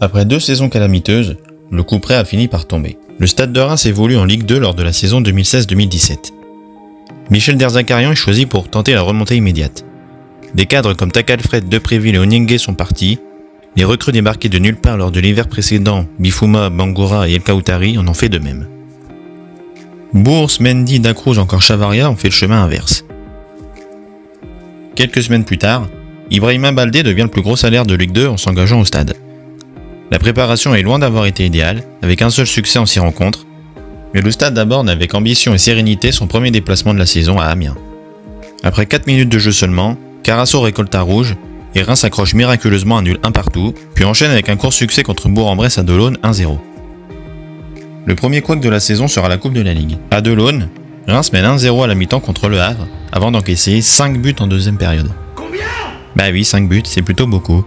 Après 2 saisons calamiteuses, le couperet a fini par tomber. Le Stade de Reims évolue en Ligue 2 lors de la saison 2016-2017. Michel Derzakarian est choisi pour tenter la remontée immédiate. Des cadres comme Takalfred, Depréville et Onyenge sont partis. Les recrues débarquées de nulle part lors de l'hiver précédent, Bifouma, Bangoura et El Kaoutari en ont fait de même. Bourse, Mendy, Dacruz, encore Chavaria ont fait le chemin inverse. Quelques semaines plus tard, Ibrahima Baldé devient le plus gros salaire de Ligue 2 en s'engageant au stade. La préparation est loin d'avoir été idéale, avec un seul succès en 6 rencontres, mais le stade aborde avec ambition et sérénité son premier déplacement de la saison à Amiens. Après 4 minutes de jeu seulement, Carasso récolte un rouge et Reims accroche miraculeusement un nul 1 partout, puis enchaîne avec un court succès contre Bourg-en-Bresse à Delaune 1-0. Le premier couac de la saison sera la Coupe de la Ligue. À Delaune, Reims mène 1-0 à la mi-temps contre Le Havre, avant d'encaisser 5 buts en deuxième période. Combien ? Bah oui, 5 buts, c'est plutôt beaucoup.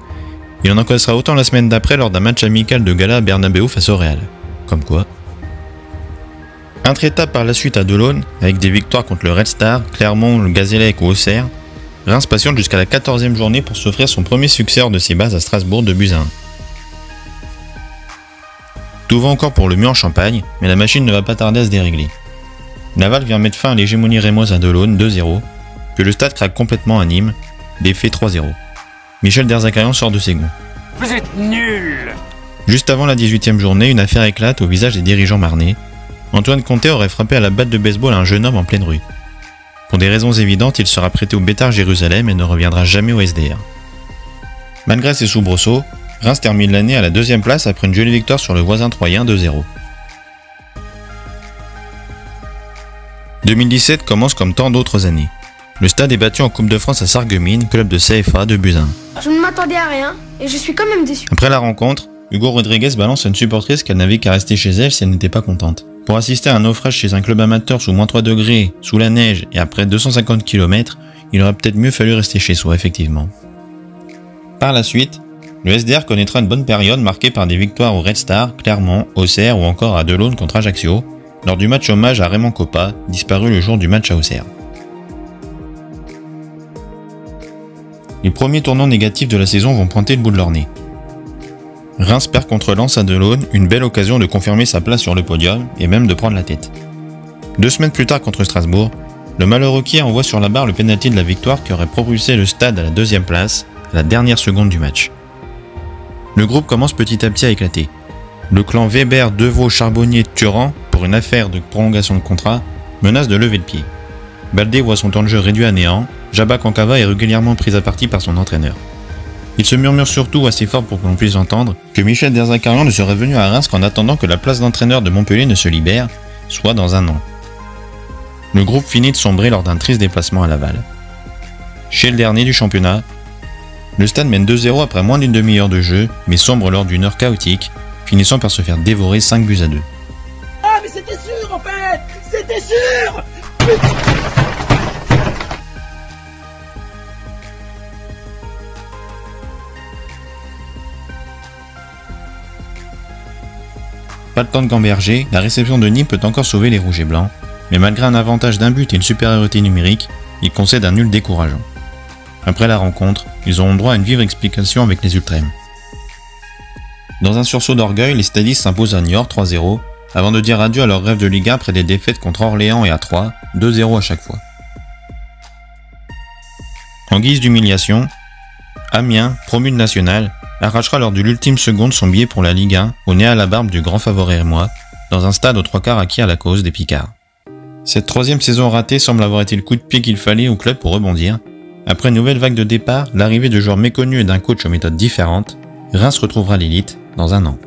Il en encaissera autant la semaine d'après lors d'un match amical de gala à Bernabéu face au Real. Comme quoi. Intraitable par la suite à Delaune, avec des victoires contre le Red Star, Clermont, le Gazélec ou Auxerre, Reims patiente jusqu'à la 14e journée pour s'offrir son premier succès hors de ses bases à Strasbourg de buts à 1. Tout va encore pour le mieux en Champagne, mais la machine ne va pas tarder à se dérégler. Laval vient mettre fin à l'hégémonie rémoise à Delaune 2-0, puis le stade craque complètement à Nîmes, défait 3-0. Michel Derzakarian sort de ses gonds. Vous êtes nuls! Juste avant la 18e journée, une affaire éclate au visage des dirigeants marnais. Antoine Conté aurait frappé à la batte de baseball un jeune homme en pleine rue. Pour des raisons évidentes, il sera prêté au Beitar Jérusalem et ne reviendra jamais au SDR. Malgré ses soubresauts, Reims termine l'année à la 2e place après une jolie victoire sur le voisin troyen 2-0. 2017 commence comme tant d'autres années. Le stade est battu en Coupe de France à Sarreguemines, club de CFA de buts à 1. Je ne m'attendais à rien et je suis quand même déçu. Après la rencontre, Hugo Rodriguez balance à une supportrice qu'elle n'avait qu'à rester chez elle si elle n'était pas contente. Pour assister à un naufrage chez un club amateur sous -3 degrés, sous la neige et après 250 km, il aurait peut-être mieux fallu rester chez soi, effectivement. Par la suite, le SDR connaîtra une bonne période marquée par des victoires au Red Star, Clermont, Auxerre ou encore à Delaune contre Ajaccio, lors du match hommage à Raymond Coppa, disparu le jour du match à Auxerre. Les premiers tournants négatifs de la saison vont pointer le bout de leur nez. Reims perd contre Lens à Delaune, une belle occasion de confirmer sa place sur le podium et même de prendre la tête. 2 semaines plus tard contre Strasbourg, le malheureux Kier envoie sur la barre le pénalty de la victoire qui aurait propulsé le stade à la 2e place, à la dernière seconde du match. Le groupe commence petit à petit à éclater. Le clan Weber, Deveau, Charbonnier, Turan, pour une affaire de prolongation de contrat, menace de lever le pied. Baldé voit son temps de jeu réduit à néant, Jabba Kankava est régulièrement pris à partie par son entraîneur. Il se murmure surtout assez fort pour que l'on puisse entendre que Michel Derzakarian ne serait venu à Reims qu'en attendant que la place d'entraîneur de Montpellier ne se libère, soit dans 1 an. Le groupe finit de sombrer lors d'un triste déplacement à Laval. Chez le dernier du championnat, le stade mène 2-0 après moins d'une demi-heure de jeu, mais sombre lors d'une heure chaotique, finissant par se faire dévorer 5 buts à 2. Ah mais c'était sûr en fait! C'était sûr! Pas le temps de gamberger, la réception de Nîmes peut encore sauver les rouges et blancs, mais malgré un avantage d'un but et une supériorité numérique, ils concèdent un nul décourageant. Après la rencontre, ils auront droit à une vive explication avec les Ultrêmes. Dans un sursaut d'orgueil, les stadistes s'imposent à Niort 3-0, avant de dire adieu à leur rêve de Liga après des défaites contre Orléans et à 3, 2-0 à chaque fois. En guise d'humiliation, Amiens, promu de national, arrachera lors de l'ultime seconde son billet pour la Ligue 1 au nez à la barbe du grand favori rémois, dans un stade aux 3/4 acquis à la cause des Picards. Cette 3e saison ratée semble avoir été le coup de pied qu'il fallait au club pour rebondir. Après une nouvelle vague de départ, l'arrivée de joueurs méconnus et d'un coach aux méthodes différentes, Reims retrouvera l'élite dans 1 an.